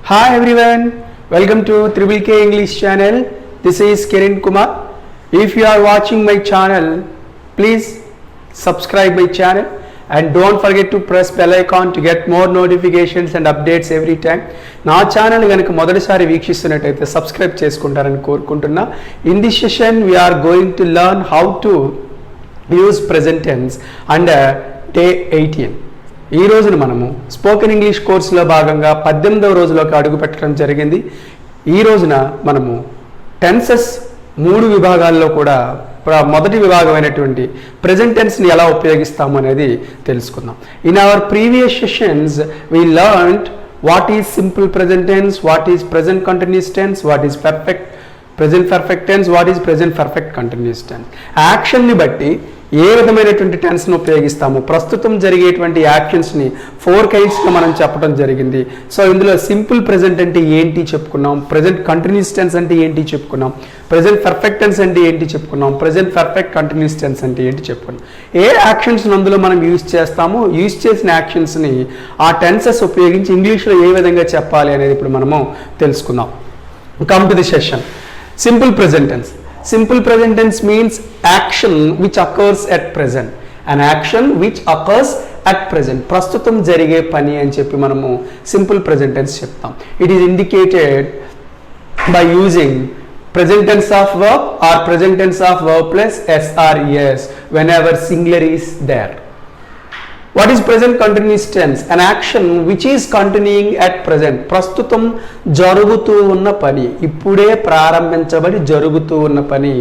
Hi everyone, welcome to Triple K English channel. This is Kiran Kumar. If you are watching my channel, please subscribe my channel and don't forget to press bell icon to get more notifications and updates every time. నా channel కనుక మొదటిసారి వీక్షిస్తున్నట్టయితే subscribe చేసుకుంటారని కోరుకుంటున్నా. In this session we are going to learn how to use present tense under day 18. ఈ రోజున మనము spoken English కోర్సులో భాగంగా 18వ రోజులోకి అడుగు పెట్టడం జరిగింది. ఈ రోజున మనము టెన్సెస్ 3 విభాగాల్లో కూడా మొదటి విభాగమైనటువంటి ప్రెజెంట్ టెన్స్ని ఎలా ఉపయోగిస్తాము అనేది తెలుసుకుందాం. In our previous sessions we learned what is simple present tense, what is present continuous tense, what is present perfect tense, what is present perfect continuous tense. యాక్షన్ని బట్టి ఏ విధమైనటువంటి టెన్స్ను ఉపయోగిస్తాము, ప్రస్తుతం జరిగేటువంటి యాక్షన్స్ని 4 కైండ్స్గా మనం చెప్పడం జరిగింది. సో ఇందులో సింపుల్ ప్రెజెంట్ అంటే ఏంటి చెప్పుకున్నాం, ప్రెజెంట్ కంటిన్యూస్ టెన్స్ అంటే ఏంటి చెప్పుకున్నాం, ప్రెజెంట్ పర్ఫెక్ట్ టెన్స్ అంటే ఏంటి చెప్పుకున్నాం, ప్రెజెంట్ పర్ఫెక్ట్ కంటిన్యూస్ టెన్స్ అంటే ఏంటి చెప్పుకున్నాం. ఏ యాక్షన్స్ అందులో మనం యూజ్ చేస్తాము, యూజ్ చేసిన యాక్షన్స్ని ఆ టెన్సెస్ ఉపయోగించి ఇంగ్లీష్లో ఏ విధంగా చెప్పాలి అనేది ఇప్పుడు మనము తెలుసుకుందాం. Come to the session. Simple present tense. Simple present tense means action which occurs at present. An action which occurs at present. ప్రస్తుతం జరిగే పని అని చెప్పి మనము సింపుల్ ప్రెజెంట్ టెన్స్ చెప్తాం. It is indicated by using present tense of verb or present tense of verb plus s or es whenever singular is there. What is present continuous tense? An action which is continuing at present. ప్రస్తుతం జరుగుతూ ఉన్న పని, ఇప్పుడే ప్రారంభించబడి జరుగుతూ ఉన్న పని.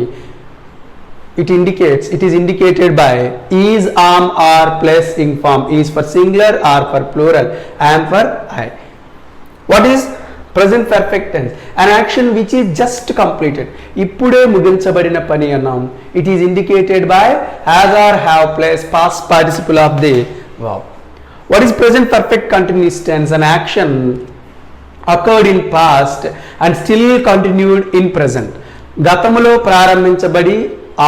It is indicated by is, am, are plus ing form. Is for singular, are for plural, am for I. What is present perfect tense? An action which is just completed. ఇప్పుడే ముగించబడిన పని అన్నాం. It is indicated by has or have plus past participle of the verb. What is present perfect continuous tense? An action occurred in past and still continued in present. గతములో ప్రారంభించబడి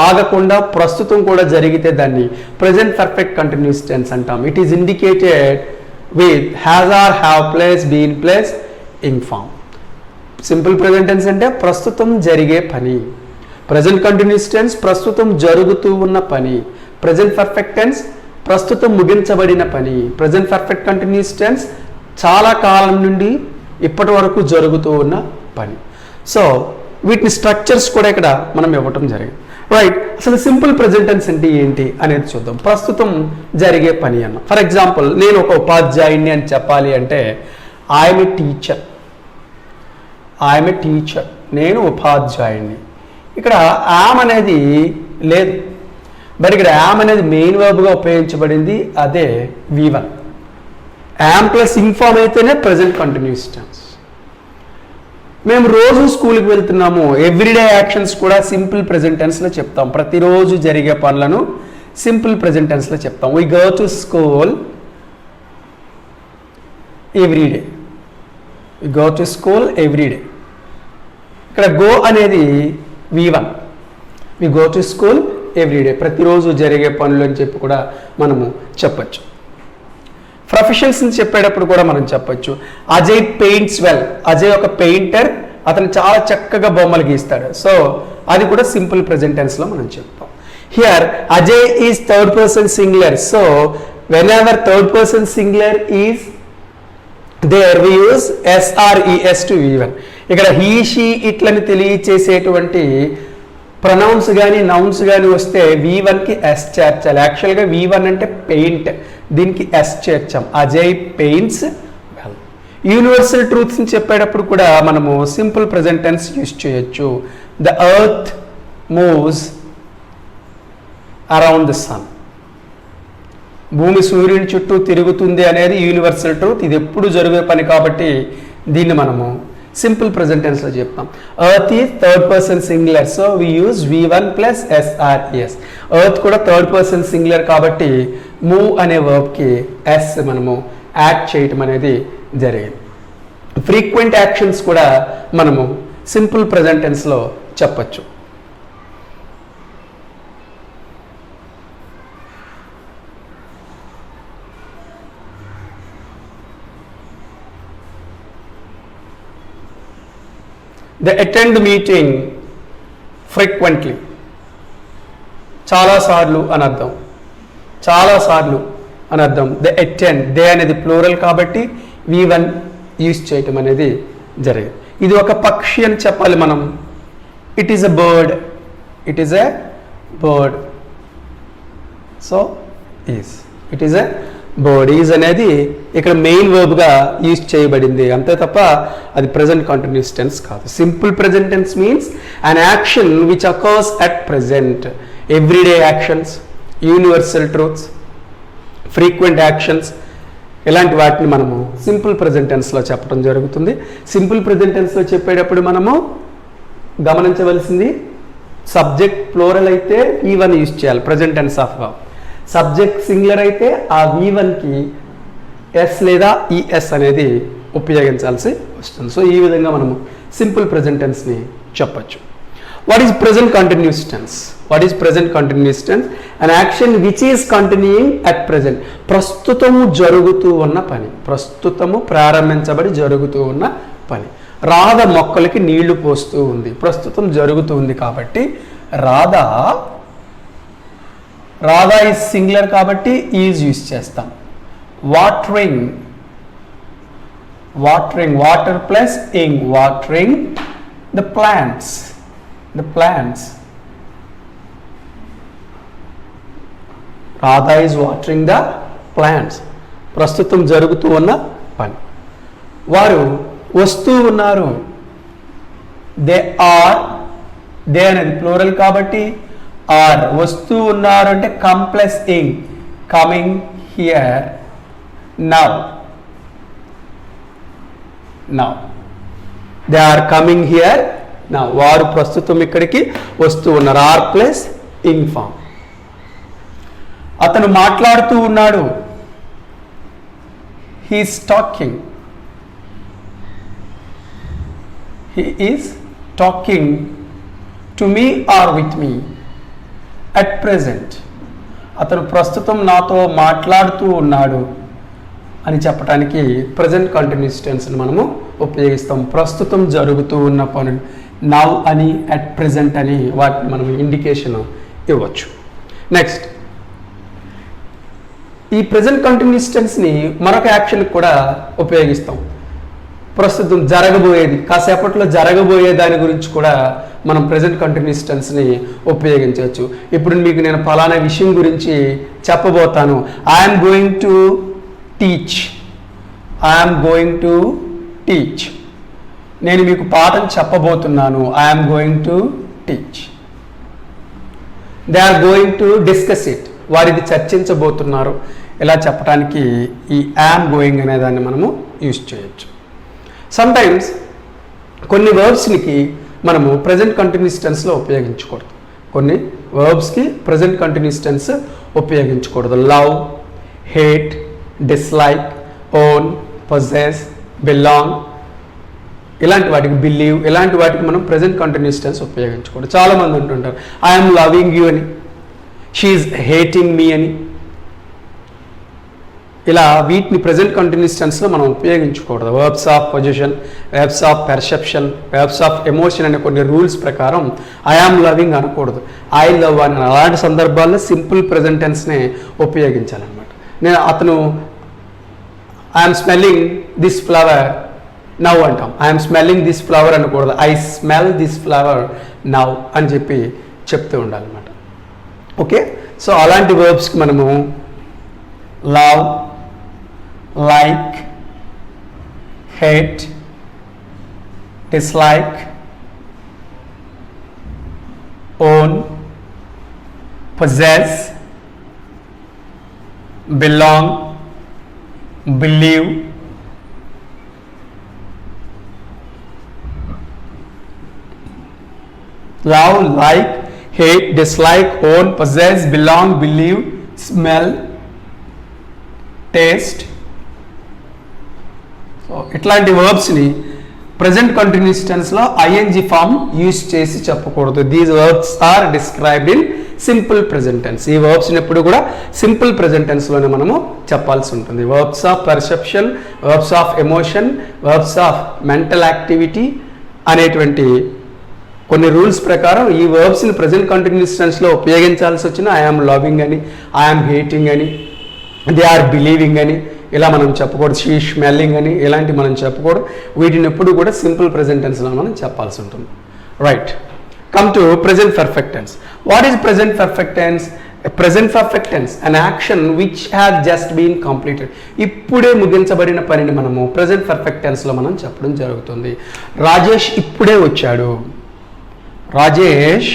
ఆగకుండా ప్రస్తుతం కూడా జరిగితే దాన్ని present perfect continuous tense అంటాం. It is indicated with has or have plus been plus ing form. Simple present tense అంటే ప్రస్తుతం జరిగే పని. ప్రెజెంట్ కంటిన్యూస్ టెన్స్ ప్రస్తుతం జరుగుతూ ఉన్న పని. ప్రెజెంట్ పర్ఫెక్ట్ టెన్స్ ప్రస్తుతం ముగించబడిన పని. ప్రెజెంట్ పర్ఫెక్ట్ కంటిన్యూస్ టెన్స్ చాలా కాలం నుండి ఇప్పటి వరకు జరుగుతూ ఉన్న పని. సో వీటిని స్ట్రక్చర్స్ కూడా ఇక్కడ మనం ఇవ్వటం జరిగింది. రైట్, అసలు సింపుల్ ప్రెజెంట్ టెన్స్ అంటే ఏంటి అనేది చూద్దాం. ప్రస్తుతం జరిగే పని అన్న. ఫర్ ఎగ్జాంపుల్, నేను ఒక ఉపాధ్యాయుడిని అని చెప్పాలి అంటే I'm a teacher. I'm a teacher, నేను ఉపాధ్యాయుడిని. ఇక్కడ యామ్ అనేది లేదు, బట్ ఇక్కడ యామ్ అనేది మెయిన్ వర్బ్గా ఉపయోగించబడింది. అదే V1. యామ్ ప్లస్ ఇన్ఫార్మ్ అయితేనే ప్రెజెంట్ కంటిన్యూస్ టెన్స్. మేము రోజు స్కూల్కి వెళ్తున్నాము. ఎవ్రీడే యాక్షన్స్ కూడా సింపుల్ ప్రెజెంట్ టెన్స్లో చెప్తాం. ప్రతిరోజు జరిగే పనులను సింపుల్ ప్రెజెంట్ టెన్స్లో చెప్తాం. We go to school everyday. We go to school everyday. ఇక్కడ గో అనేది V1. We go to school everyday, ప్రతిరోజు జరిగే పనులు అని చెప్పి కూడా మనము చెప్పచ్చు. ప్రొఫెషన్స్ని చెప్పేటప్పుడు కూడా మనం చెప్పచ్చు. Ajay paints well. అజయ్ ఒక పెయింటర్, అతను చాలా చక్కగా బొమ్మలు గీస్తాడు. సో అది కూడా సింపుల్ ప్రెజెంట్ టెన్స్లో మనం చెప్తాం. Here Ajay is third person singular. So whenever third person singular is there we use S or ES to V1. ఇక్కడ హీ షీ ఇట్లని తెలియచేసేటువంటి ప్రొనౌన్స్ కానీ నౌన్స్ కానీ వస్తే V1కి ఎస్ చేర్చాలి. యాక్చువల్గా V1 అంటే పెయింట్, దీనికి ఎస్ చేర్చాం. Ajay paints well. యూనివర్సల్ ట్రూత్స్ని చెప్పేటప్పుడు కూడా మనము సింపుల్ ప్రెజెంట్ టెన్స్ యూజ్ చేయొచ్చు. The earth moves around the sun. భూమి సూర్యుని చుట్టూ తిరుగుతుంది అనేది యూనివర్సల్ ట్రూత్. ఇది ఎప్పుడు జరిగే పని కాబట్టి దీన్ని మనము సింపుల్ ప్రెజెంట్ టెన్స్లో చెప్తాం. Earth is third person singular. So we use V1 plus SRES. Earth కూడా థర్డ్ పర్సన్ సింగులర్ కాబట్టి మూవ్ అనే వర్బ్కి ఎస్ మనము యాడ్ చేయటం అనేది జరిగింది. ఫ్రీక్వెంట్ యాక్షన్స్ కూడా మనము సింపుల్ ప్రెజెంట్ టెన్స్లో చెప్పచ్చు. దే అటెండ్ మీటింగ్ ఫ్రీక్వెంట్లీ, చాలాసార్లు అని అర్థం, చాలాసార్లు అని అర్థం. దే అటెండ్, దే అనేది ప్లూరల్ కాబట్టి V1 యూజ్ చేయటం అనేది జరిగింది. ఇది ఒక పక్షి అని చెప్పాలి మనం. It is a bird, it is a bird. So is, it is a bird. Is అనేది ఇక్కడ మెయిన్ వర్బ్గా యూజ్ చేయబడింది అంతే తప్ప అది ప్రెజెంట్ కంటిన్యూస్ టెన్స్ కాదు. Simple present tense means an action which occurs at present. Everyday actions, universal truths, frequent actions, ఇలాంటి వాటిని మనము సింపుల్ ప్రెజెంట్ టెన్స్లో చెప్పడం జరుగుతుంది. సింపుల్ ప్రెజెంట్ టెన్స్లో చెప్పేటప్పుడు మనము గమనించవలసింది, సబ్జెక్ట్ ప్లోరల్ అయితే V1 యూజ్ చేయాలి, present tense of verb. Subject singular అయితే ఆ V1కి ఎస్ లేదా ఈఎస్ అనేది ఉపయోగించాల్సి వస్తుంది. సో ఈ విధంగా మనము సింపుల్ ప్రెజెంట్ టెన్స్ని చెప్పచ్చు. What is present continuous tense? What is present continuous tense? An action which is continuing at present. ప్రస్తుతము జరుగుతూ ఉన్న పని, ప్రస్తుతము ప్రారంభించబడి జరుగుతూ ఉన్న పని. రాధ మొక్కలకి నీళ్లు పోస్తూ ఉంది, ప్రస్తుతం జరుగుతూ ఉంది కాబట్టి రాధ ఈజ్ సింగులర్ కాబట్టి ఈజ్ యూజ్ చేస్తాం. Watering, watering, water plus ing, watering the plants, the plants. Radha is watering the plants, ప్రస్తుతం జరుగుతూ ఉన్న పని. వారు వస్తూ ఉన్నారు, దే ఆర్, దే అనేది ప్లూరల్ కాబట్టి ఆర్. వస్తూ ఉన్నారు అంటే come plus ing, coming here now, now. They are coming here now. వారు ప్రస్తుతం ఇక్కడికి వస్తూ ఉన్నారు, ఆర్ ప్లస్ ఇంగ్ ఫామ్. అతను మాట్లాడుతూ ఉన్నాడు, he is talking, he is talking to me or with me at present. అతను ప్రస్తుతం నాతో మాట్లాడుతూ ఉన్నాడు అని చెప్పడానికి ప్రజెంట్ కంటిన్యూస్ టెన్స్ని మనము ఉపయోగిస్తాం. ప్రస్తుతం జరుగుతూ ఉన్న పనులు నౌ అని, అట్ ప్రెజెంట్ అని వాటిని మనం ఇండికేషన్ ఇవ్వచ్చు. నెక్స్ట్, ఈ ప్రెజెంట్ కంటిన్యూస్ టెన్స్ని మరొక యాక్షన్కి కూడా ఉపయోగిస్తాం. ప్రస్తుతం జరగబోయేది, కాసేపట్లో జరగబోయే దాని గురించి కూడా మనం ప్రెజెంట్ కంటిన్యూస్ టెన్స్ని ఉపయోగించవచ్చు. ఇప్పుడు మీకు నేను ఫలానా విషయం గురించి చెప్పబోతాను. I'm going to teach, I'm going to teach. నేను మీకు పాఠం చెప్పబోతున్నాను, I'm going to teach. They are going to discuss it, వారిది చర్చించబోతున్నారు. ఇలా చెప్పడానికి ఈ యామ్ గోయింగ్ అనే దాన్ని మనము యూజ్ చేయొచ్చు. సమ్టైమ్స్ కొన్ని వర్బ్స్కి మనము ప్రజెంట్ కంటిన్యూస్ టెన్స్లో ఉపయోగించకూడదు, కొన్ని వర్బ్స్కి ప్రజెంట్ కంటిన్యూస్ టెన్స్ ఉపయోగించకూడదు. Love, hate, dislike, own, possess, belong, ఇలాంటి వాటికి బిలీవ్, ఇలాంటి వాటికి మనం ప్రజెంట్ కంటిన్యూస్ టెన్స్ ఉపయోగించకూడదు. చాలామంది ఉంటుంటారు ఐఎమ్ లవింగ్ యూ అని, షీఈస్ హేటింగ్ మీ అని. ఇలా వీటిని ప్రజెంట్ కంటిన్యూస్ టెన్స్లో మనం ఉపయోగించకూడదు. Verbs of position, verbs of perception, verbs of emotion అనే కొన్ని రూల్స్ ప్రకారం ఐఆమ్ లవింగ్ అనకూడదు, ఐ లవ్ అని. అలాంటి సందర్భాల్లో సింపుల్ ప్రజెంట్ టెన్స్నే ఉపయోగించాలన్నమాట. అతను I'm smelling this flower now అంటాం, ఐఎమ్ స్మెల్లింగ్ దిస్ ఫ్లవర్ అనకూడదు, I smell this flower now అని చెప్పి చెప్తూ ఉండాలన్నమాట. ఓకే, సో అలాంటి వర్బ్స్కి మనము love, like, hate, dislike, own, possess, belong, believe, love, like, hate, dislike, own, possess, belong, believe, smell, taste. So ఇట్లాంటి వర్బ్స్ని ప్రజెంట్ కంటిన్యూస్ టెన్స్లో ఐఎన్జీ ఫామ్ యూజ్ చేసి చెప్పకూడదు. These verbs are described in simple present tense. ఈ వర్బ్స్ని ఎప్పుడు కూడా simple present టెన్స్లోనే మనము చెప్పాల్సి ఉంటుంది. Verbs of perception, verbs of emotion, verbs of mental activity, అనేటువంటి కొన్ని రూల్స్ ప్రకారం ఈ వర్బ్స్ని ప్రజెంట్ కంటిన్యూస్ టెన్స్లో ఉపయోగించాల్సి వచ్చిన ఐఆమ్ లవింగ్ అని, ఐఆమ్ హేటింగ్ అని, దే ఆర్ బిలీవింగ్ అని ఇలా మనం చెప్పకూడదు, షీ స్మెల్లింగ్ అని ఇలాంటి మనం చెప్పకూడదు. వీటిని ఎప్పుడు కూడా సింపుల్ ప్రెజెంట్ టెన్స్లో మనం చెప్పాల్సి ఉంటుంది. Right, come to present perfect tense. What is present perfect tense? Present perfect tense an action which has just been completed. ఇప్పుడే ముగించబడిన పనిని మనము ప్రెజెంట్ పర్ఫెక్ట్ టెన్స్లో మనం చెప్పడం జరుగుతుంది. రాజేష్ ఇప్పుడే వచ్చాడు. రాజేష్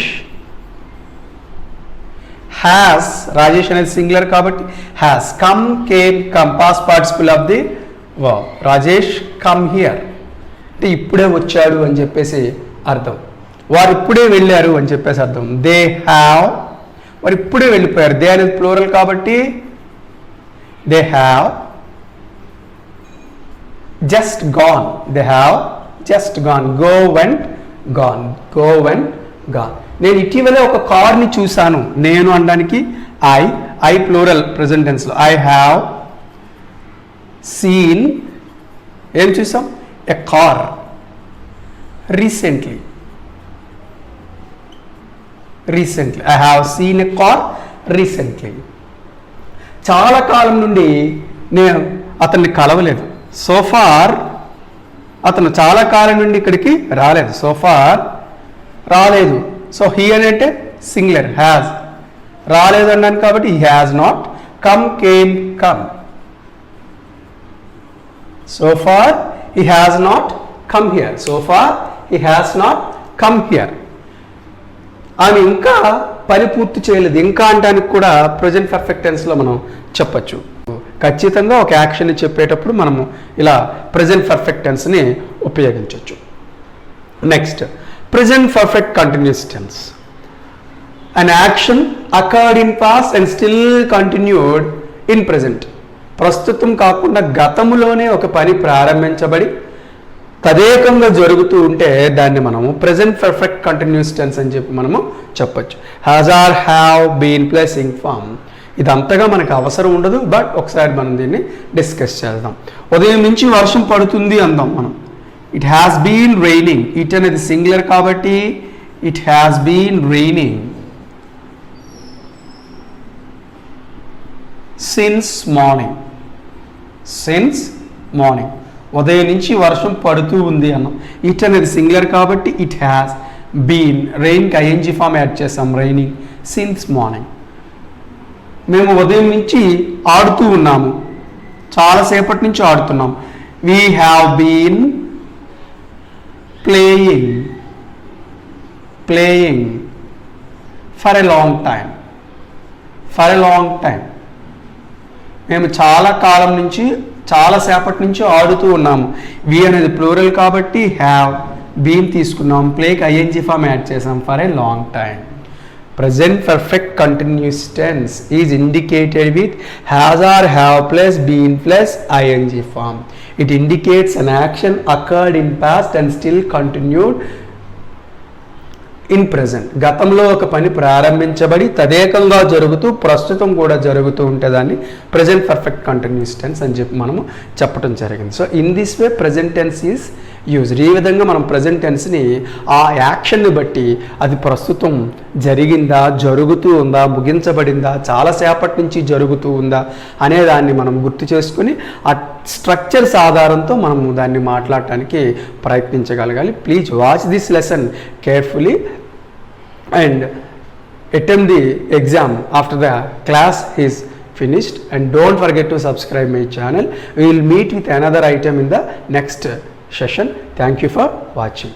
హ్యాస్, రాజేష్ అనేది సింగులర్ కాబట్టి has, come, came, come past participle of the verb. Rajesh come here అంటే ఇప్పుడే వచ్చాడు అని చెప్పేసి అర్థం. వారు ఇప్పుడే వెళ్ళారు అని చెప్పేసి అర్థం. దే హ్యావ్, వారు ఇప్పుడే వెళ్ళిపోయారు. దే అనేది ప్లూరల్ కాబట్టి they have just gone. They have just gone. Go went gone. Go went gone. నేను ఇటీవలే ఒక కార్ని చూశాను. నేను అనడానికి ఐ ప్లూరల్ ప్రెజెంట్ టెన్స్లో. ఐ హ్యావ్ సీన్, ఏం చూసాం? A car recently. Recently I have seen a car recently. చాలా కాలం నుండి నేను అతన్ని కలవలేదు. సోఫార్, అతను చాలా కాలం నుండి ఇక్కడికి రాలేదు. సోఫార్ రాలేదు. సో హీ అంటే సింగులర్, హ్యాజ్. రాలేదు అన్నాను కాబట్టి he has not. Come, came, come. So far he has not come here. So far he has not come here. ఆమె ఇంకా పని పూర్తి చేయలేదు. ఇంకా అనడానికి కూడా ప్రజెంట్ పర్ఫెక్ట్ టెన్స్లో మనం చెప్పచ్చు. ఖచ్చితంగా ఒక యాక్షన్ని చెప్పేటప్పుడు మనము ఇలా ప్రజెంట్ పర్ఫెక్ట్ టెన్స్ని ఉపయోగించవచ్చు. Next, present perfect continuous tense. An action occurred in past and still continued in present. ప్రస్తుతం కాకుండా గతములోనే ఒక పని ప్రారంభించబడి తదేకంగా జరుగుతూ ఉంటే దాన్ని మనము ప్రెజెంట్ పర్ఫెక్ట్ కంటిన్యూస్ టెన్స్ అని చెప్పి మనము చెప్పచ్చు. Has or have been plus ing form. ఇది అంతగా మనకు అవసరం ఉండదు, బట్ ఒకసారి మనం దీన్ని డిస్కస్ చేద్దాం. ఉదయం నుంచి వర్షం పడుతుంది అందాం మనం. It has been raining. It అనేది సింగులర్ కాబట్టి it has been raining since morning. Since morning, ఉదయం నుంచి వర్షం పడుతూ ఉంది అన్నాం. ఇట్ అనేది సింగులర్ కాబట్టి ఇట్ హ్యాస్ బీన్, రెయిన్కి ఐఎన్జీ ఫామ్ యాడ్ చేసాం, రైనింగ్ సిన్స్ మార్నింగ్. మేము ఉదయం నుంచి ఆడుతూ ఉన్నాము, చాలాసేపటి నుంచి ఆడుతున్నాం. We have been playing for a long time. మేము చాలా కాలం నుంచి, చాలాసేపటి నుంచి ఆడుతూ ఉన్నాము. వి అనేది ప్లూరల్ కాబట్టి హ్యావ్ బీన్ తీసుకున్నాం, ప్లేకి ఐఎన్జీ ఫామ్ యాడ్ చేసాం, for a long time. Present perfect continuous tense is indicated with has or have plus been plus ing form. It indicates an action occurred in past and still continued in present. గతంలో ఒక పని ప్రారంభించబడి తదేకంగా జరుగుతూ ప్రస్తుతం కూడా జరుగుతూ ఉంటే దాన్ని ప్రెజెంట్ పర్ఫెక్ట్ కంటిన్యూస్ టెన్స్ అని చెప్పి మనము చెప్పడం జరిగింది. So in this way present tense is used. ఈ విధంగా మనం ప్రెజెంట్ టెన్స్ని ఆ యాక్షన్ని బట్టి అది ప్రస్తుతం జరిగిందా, జరుగుతూ ఉందా, ముగించబడిందా, చాలాసేపటి నుంచి జరుగుతూ ఉందా అనే దాన్ని మనం గుర్తు చేసుకుని ఆ స్ట్రక్చర్స్ ఆధారంతో మనము దాన్ని మాట్లాడటానికి ప్రయత్నించగలగాలి. Please watch this lesson carefully and attempt the exam after the class is finished, and don't forget to subscribe my channel. We will meet with another item in the next session. Thank you for watching.